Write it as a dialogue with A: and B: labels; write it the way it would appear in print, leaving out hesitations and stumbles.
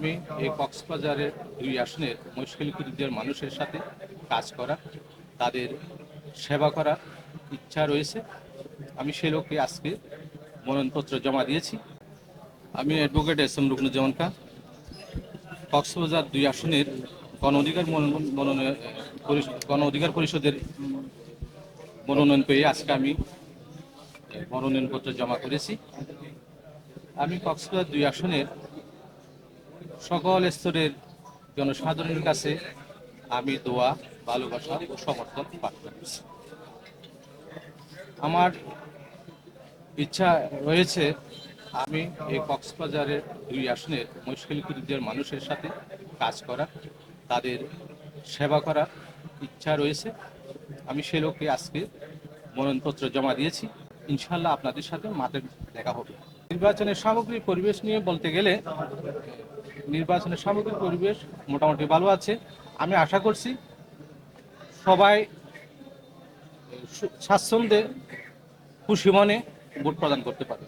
A: আমি এই কক্সবাজারের দুই আসনের মুশকিলকুরিদের মানুষের সাথে কাজ করা, তাদের সেবা করার ইচ্ছা রয়েছে। আমি সে লক্ষ্যে আজকে মনোনয়নপত্র জমা দিয়েছি। আমি অ্যাডভোকেট এস এম রুকনুজ্জামান খান, কক্সবাজার দুই আসনের গণ অধিকার পরিষদের মনোনয়ন পেয়ে আজকে আমি মনোনয়নপত্র জমা করেছি। আমি কক্সবাজার দুই আসনের সকল স্তরের জনসাধারণের কাছে আমি দোয়া, ভালোবাসা ও সমর্থন প্রার্থনা করছি। আমার ইচ্ছা রয়েছে আমি এই কক্সবাজারের দুই আসনের মুশকিলকুরিদের মানুষের সাথে কাজ করা, তাদের সেবা করার ইচ্ছা রয়েছে। আমি সে লক্ষ্যে আজকে মনোনয়নপত্র জমা দিয়েছি। ইনশাল্লাহ আপনাদের সাথে মাঠে দেখা হবে। নির্বাচনের সামগ্রিক পরিবেশ নিয়ে বলতে গেলে নির্বাচনের সামগ্রিক পরিবেশ মোটামুটি ভালো আছে। আমি আশা করছি সবাই স্বাচ্ছন্দ্যে খুশি মনে ভোট প্রদান করতে পারবে।